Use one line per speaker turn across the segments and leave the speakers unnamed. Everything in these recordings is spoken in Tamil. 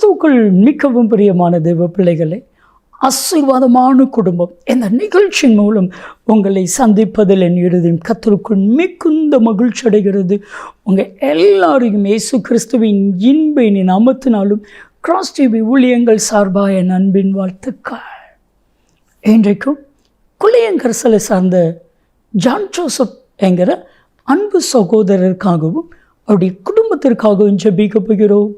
கிறிஸ்துவுக்குள் மிகவும் பிரியமான தேவ பிள்ளைகளே, ஆசீர்வாதமான குடும்பம் இந்த நிகழ்ச்சியின் மூலம் உங்களை சந்திப்பதில் என் இருதயம் கர்த்தருக்குள் மிகுந்த மகிழ்ச்சி அடைகிறது. உங்கள் எல்லாரையும் இயேசு கிறிஸ்துவின் இன்ப நாமத்தினாலும் கிராஸ் டிவி ஊழியங்கள் சார்பாக என் அன்பின் வாழ்த்துக்கள். இன்றைக்கும் குளியங்கரசலை சார்ந்த ஜான் ஜோசப் என்கிற அன்பு சகோதரருக்காகவும் அவருடைய குடும்பத்திற்காகவும் ஜெபிக்க போகிறோம்.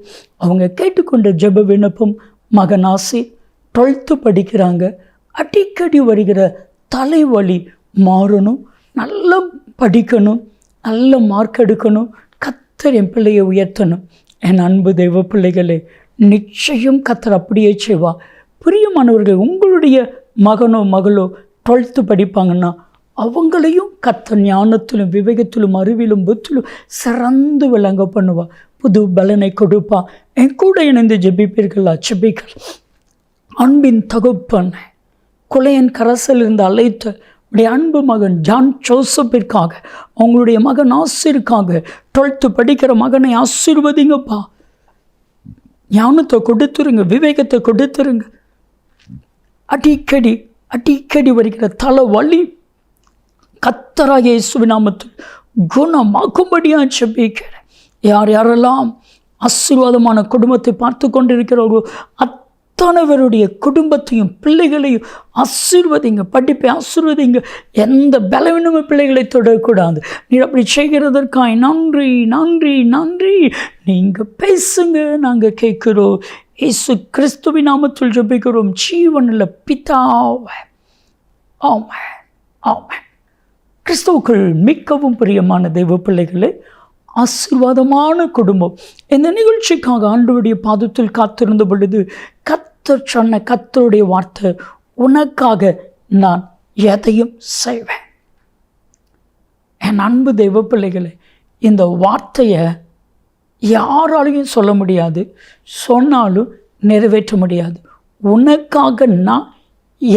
அவங்க கேட்டுக்கொண்ட ஜெப விண்ணப்பம், மகன் ஆசி 12th படிக்கிறாங்க. அடிக்கடி வருகிற தலைவலி மாறணும், நல்லா படிக்கணும், நல்ல மார்க் எடுக்கணும், கர்த்தர் என் பிள்ளையை உயர்த்தணும். என் அன்பு தெய்வ பிள்ளைகளே, நிச்சயம் கர்த்தர் அப்படியே செய்வா. பிரியமானவர்கள், உங்களுடைய மகனோ மகளோ 12th படிப்பாங்கன்னா அவங்களையும் கர்த்தர் ஞானத்திலும் விவேகத்திலும் அறிவிலும் புத்திலும் சிறந்து விளங்க பண்ணுவா. புது பலனை கொடுப்பா. என் கூட இணைந்து ஜெபிப்பீர்களா? ஜெபிகள். அன்பின் தகப்பன், குலையன் கரசில் இருந்து அழைத்த உடைய அன்பு மகன் ஜான் ஜோசப்பிற்காக, அவங்களுடைய மகன் ஆசிற்காக, 12th படிக்கிற மகனை ஆசீர்வதிங்கப்பா. ஞானத்தை கொடுத்துருங்க, விவேகத்தை கொடுத்துருங்க. அடிக்கடி வருகிற தலை வலி கர்த்தராகிய இயேசுவின் நாமத்தில் குணமாக்கும்படியாக ஜெபிக்கிறேன். யாரெல்லாம் ஆசீர்வாதமான குடும்பத்தை பார்த்து கொண்டிருக்கிறார்களோ அத்தனை பேருடைய குடும்பத்தையும் பிள்ளைகளையும் ஆசீர்வதிங்க, படிப்பை ஆசீர்வதிங்க. எந்த பலவீனமும் பிள்ளைகளை தொடரக்கூடாது. நீ அப்படி செய்கிறதற்காக நன்றி நன்றி நன்றி. நீங்கள் பேசுங்க, நாங்கள் கேட்குறோம். இயேசு கிறிஸ்துவின் நாமத்தில் ஜெபிக்கிறோம் ஜீவனில் பிதாவே, ஆமென் ஆமென். கிறிஸ்துவுக்குள் மிகவும் பிரியமான தெய்வ பிள்ளைகளே, ஆசீர்வாதமான குடும்பம் இந்த நிகழ்ச்சிக்காக ஆண்டவருடைய பாதத்தில் காத்திருந்த பொழுது கர்த்தர் சொன்ன கர்த்தருடைய வார்த்தை, உனக்காக நான் எதையும் செய்வேன். என் அன்பு தெய்வ பிள்ளைகளே, இந்த வார்த்தையை யாராலையும் சொல்ல முடியாது, சொன்னாலும் நிறைவேற்ற முடியாது. உனக்காக நான்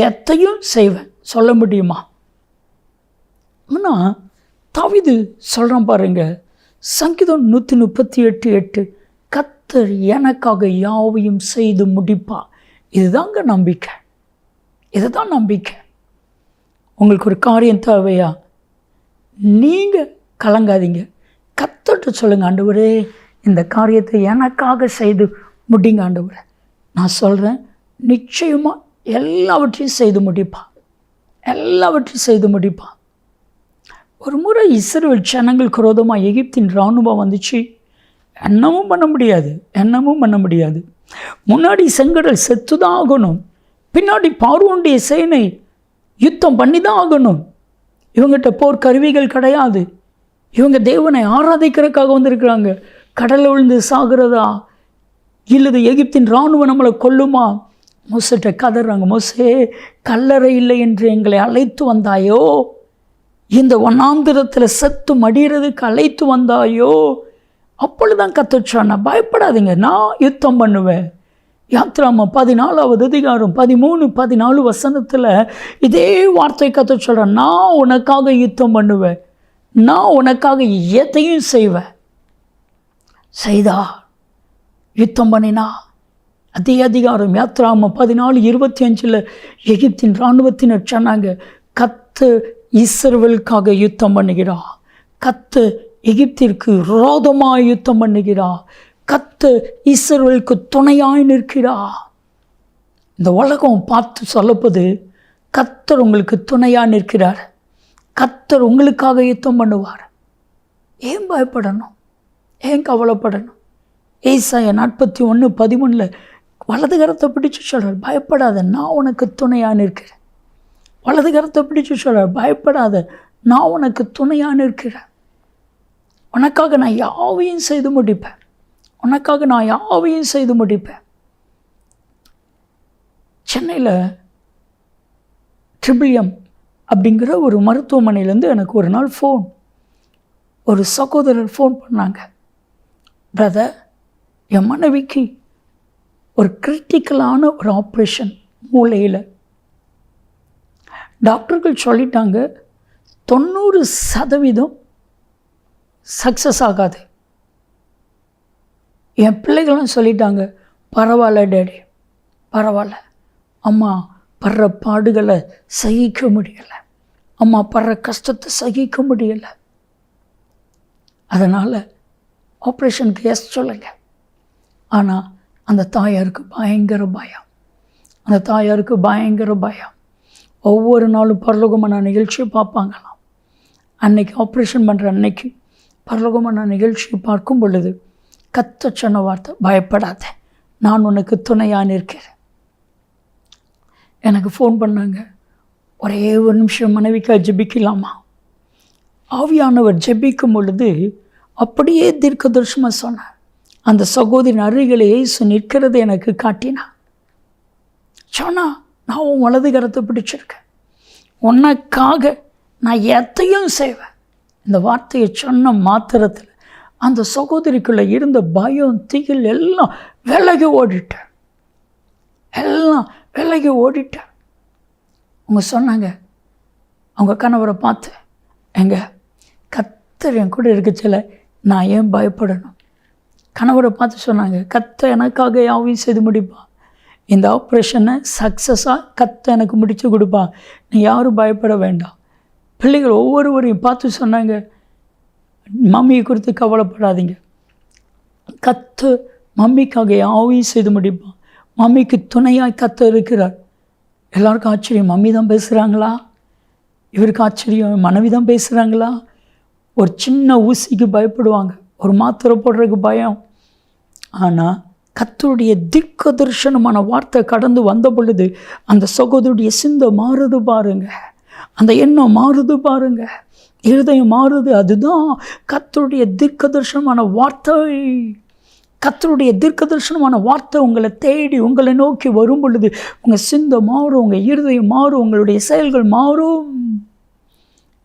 எதையும் செய்வேன் சொல்ல முடியுமா? ஆனால் தாவீது சொல்கிறான் பாருங்க, சங்கீதம் 138:8, கர்த்தர் எனக்காக யாவையும் செய்து முடிப்பா. இதுதாங்க நம்பிக்கை, இதுதான் நம்பிக்கை. உங்களுக்கு ஒரு காரியம் தேவையா? நீங்கள் கலங்காதீங்க, கர்த்தர்ட்ட சொல்லுங்கள், ஆண்டவரே இந்த காரியத்தை எனக்காக செய்து முடிங்க ஆண்டவரே. நான் சொல்கிறேன், நிச்சயமாக எல்லாவற்றையும் செய்து முடிப்பா, எல்லாவற்றையும் செய்து முடிப்பா. ஒரு முறை இஸ்ரவேல் ஜனங்களுக்கு விரோதமாக எகிப்தின் இராணுவம் வந்துச்சு. என்னமும் பண்ண முடியாது. முன்னாடி செங்கடல் செத்துதான் ஆகணும், பின்னாடி பார்வோனுடைய சேனை யுத்தம் பண்ணி தான் ஆகணும். இவங்ககிட்ட போர் கருவிகள் கிடையாது. இவங்க தேவனை ஆராதிக்கிறதுக்காக வந்திருக்கிறாங்க. கடலில் விழுந்து சாகிறதா இல்லது எகிப்தின் இராணுவம் நம்மளை கொல்லுமா? மோசேட்ட கதறாங்க, மோசே கல்லறை இல்லை என்று எங்களை அழைத்து வந்தாயோ, இந்த வனாந்திரத்தில் செத்து மடிகிறதுக்கு அழைத்து வந்தாயோ. அப்பொழுதுதான் கர்த்தர் சொன்னார், பயப்படாதீங்க, நான் யுத்தம் பண்ணுவேன். யாத்ராகமம் 14வது அதிகாரம் 13, 14 வசனத்தில் இதே வார்த்தை கர்த்தர் சொல்கிறேன், நான் உனக்காக யுத்தம் பண்ணுவேன், நான் உனக்காக எதையும் செய்வேன். செய்தா யுத்தம் பண்ணினா. அதே அதிகாரம் யாத்ராகமம் 14:25 எகிப்தின் இராணுவத்தினர் சொன்னாங்க, கர்த்தர் இஸ்ரவேலுக்காக யுத்தம் பண்ணுகிறா, கர்த்தர் எகிப்திற்கு விரோதமாய் யுத்தம் பண்ணுகிறா, கர்த்தர் இஸ்ரவேலுக்கு துணையாய் நிற்கிறா. இந்த உலகம் பார்த்து சொல்லப்போது, கர்த்தர் உங்களுக்கு துணையாக நிற்கிறார், கர்த்தர் உங்களுக்காக யுத்தம் பண்ணுவார். ஏன் பயப்படணும்? ஏன் கவலைப்படணும்? ஏசாயா 41:13 வலது கரத்தை பிடிச்சு சொல்கிறார், பயப்படாத, நான் உனக்கு துணையாக நிற்கிறேன். வலது கரத்தை பிடிச்சு சொல்கிறார், பயப்படாத, நான் உனக்கு துணையாக நிற்கிறேன். உனக்காக நான் யாவையும் செய்து முடிப்பேன், உனக்காக நான் யாவையும் செய்து முடிப்பேன். சென்னையில் ட்ரிபிள்எம் அப்படிங்கிற ஒரு மருத்துவமனையிலேருந்து எனக்கு ஒரு நாள் ஒரு சகோதரர் ஃபோன் பண்ணாங்க, பிரதர், என் மனைவிக்கு ஒரு கிரிட்டிக்கலான ஒரு ஆப்ரேஷன் மூளையில். டாக்டர்கள் சொல்லிட்டாங்க 90% சக்ஸஸ் ஆகாது. என் பிள்ளைகளும் சொல்லிட்டாங்க பரவாயில்ல டேடி, பரவாயில்ல, அம்மா படுற பாடுகளை சகிக்க முடியலை, அம்மா படுற கஷ்டத்தை சகிக்க முடியலை, அதனால் ஆப்ரேஷனுக்கு எஸ் சொல்லுங்க. ஆனால் அந்த தாயாருக்கு பயங்கர பயம், அந்த தாயாருக்கு பயங்கர பயம். ஒவ்வொரு நாளும் பரலோகமான நிகழ்ச்சியை பார்ப்பாங்களாம். அன்னைக்கு ஆப்ரேஷன் பண்ணுற அன்னைக்கு பரலோகமான நிகழ்ச்சியை பார்க்கும் பொழுது கர்த்தர் சொன்ன வார்த்தை, பயப்படாத, நான் உனக்கு துணையாக நிற்கிறேன். எனக்கு ஃபோன் பண்ணாங்க, ஒரே ஒரு நிமிஷம் மனைவிக்காக ஜெபிக்கலாமா? ஆவியானவர் ஜெபிக்கும் பொழுது அப்படியே தீர்க்கதரிசனமாக சொன்னார். அந்த சகோதரின் அருகிலே இயேசு நிற்கிறது எனக்கு காட்டினான். சொன்னா, நான் உன் வலது கரத்தை பிடிச்சிருக்கேன், உனக்காக நான் எத்தையும் செய்வேன். இந்த வார்த்தையை சொன்ன மாத்திரத்தில் அந்த சகோதரிக்குள்ளே இருந்த பயம், திகில் எல்லாம் விலகி ஓடிட்டேன், எல்லாம் விலகி ஓடிட்டேன். அவங்க சொன்னாங்க, அவங்க கணவரை பார்த்து, எங்க கர்த்தர் என் கூட இருக்கச்சில நான் ஏன் பயப்படணும்? கணவரை பார்த்து சொன்னாங்க, கர்த்தர் எனக்காக யாவையும் செய்து முடிப்பா, இந்த ஆப்ரேஷனை சக்ஸஸாக கர்த்தர் எனக்கு முடித்து கொடுப்பா, நீ யாரும் பயப்பட வேண்டாம். பிள்ளைகள் ஒவ்வொருவரையும் பார்த்து சொன்னாங்க, மம்மியை குறித்து கவலைப்படாதீங்க, கர்த்தர் மம்மிக்காக யாவையும் செய்து முடிப்பான், மம்மிக்கு துணையாக கர்த்தர் இருக்கிறார். எல்லாருக்கும் ஆச்சரியம், மம்மி தான் பேசுகிறாங்களா? இவருக்கு ஆச்சரியம், மனைவி தான் பேசுகிறாங்களா? ஒரு சின்ன ஊசிக்கு பயப்படுவாங்க, ஒரு மாத்திரை போடுறதுக்கு பயம். ஆனால் கர்த்தருடைய தீர்க்க தரிசனமான வார்த்தை கடந்து வந்த பொழுது அந்த சகோதரியுடைய சிந்தை மாறுது பாருங்க, அந்த எண்ணம் மாறுது பாருங்க, இருதயம் மாறுது. அதுதான் கர்த்தருடைய தீர்க்க தரிசனமான வார்த்தை. கர்த்தருடைய தீர்க்க தரிசனமான வார்த்தை உங்களை தேடி உங்களை நோக்கி வரும் பொழுது உங்கள் சிந்தை மாறும், உங்கள் இருதயம் மாறும், உங்களுடைய செயல்கள் மாறும்.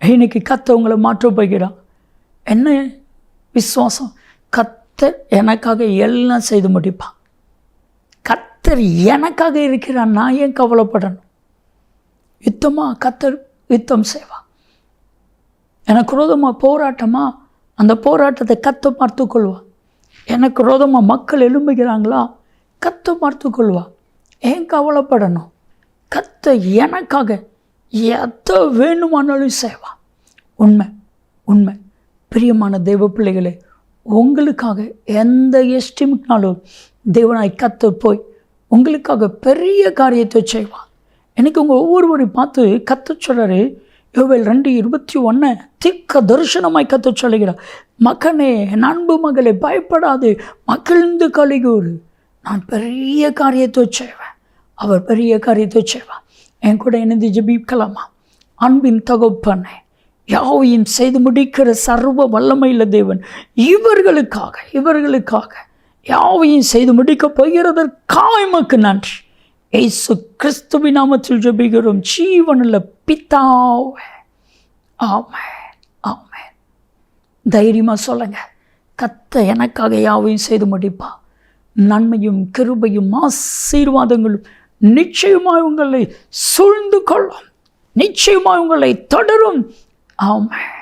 இன்னைக்கு கர்த்தர் உங்களை மாற்ற போகிறான். என்ன விசுவாசம்? கர்த்தர் எனக்காக எல்லாம் செய்து முடிப்பான். கர்த்தர் எனக்காக இருக்கிறான், நான் ஏன் கவலைப்படணும்? யுத்தமாக கர்த்தர் யுத்தம் செய்வான். எனக்கு விரோதமாக போராட்டமா, அந்த போராட்டத்தை கர்த்தர் பார்த்துக்கொள்வான். எனக்கு விரோதமாக மக்கள் எழும்புகிறாங்களா, கர்த்தர் பார்த்துக்கொள்வா. ஏன் கவலைப்படணும்? கர்த்தர் எனக்காக எதை வேணுமானாலும் செய்வான். உண்மை உண்மை. பிரியமான தெய்வ பிள்ளைகளே, உங்களுக்காக எந்த எஸ்டிமேட்னாலும் தேவனாய் கர்த்தர் போய் உங்களுக்காக பெரிய காரியத்தை செய்வான். எனக்கு உங்கள் ஒவ்வொருவரையும் பார்த்து கர்த்தர் சொல்கிறாரு, யோவேல் 2:21 தீர்க்க தரிசனமாய் கர்த்தர் சொல்லுகிறார், மகனே, அன்பு மகளே, பயப்படாது, மகிழ்ந்து கலிகூறு, நான் பெரிய காரியத்தை செய்வேன். அவர் பெரிய காரியத்தை செய்வார். என் கூட இணைந்து ஜெபிக்கலாமா? அன்பின் தகப்பனே, யாவையும் செய்து முடிக்கிற சர்வ வல்லமையுள்ள தேவன், இவர்களுக்காக யாவையும் செய்து முடிக்கப் போகிறதற்காக எமக்கு நன்றி. இயேசு கிறிஸ்துவின் நாமத்தில் ஜெபிக்கிறோம் ஜீவனுள்ள பிதாவே, ஆமென், ஆமென். தைரியமாக சொல்லுங்க, கர்த்தர் எனக்காக யாவையும் செய்து முடிப்பா. நன்மையும் கிருபையும் ஆசீர்வாதங்களும் நிச்சயமாய் உங்களை சூழ்ந்து கொள்ளும், நிச்சயமாய் உங்களை தொடரும். ஆமென்.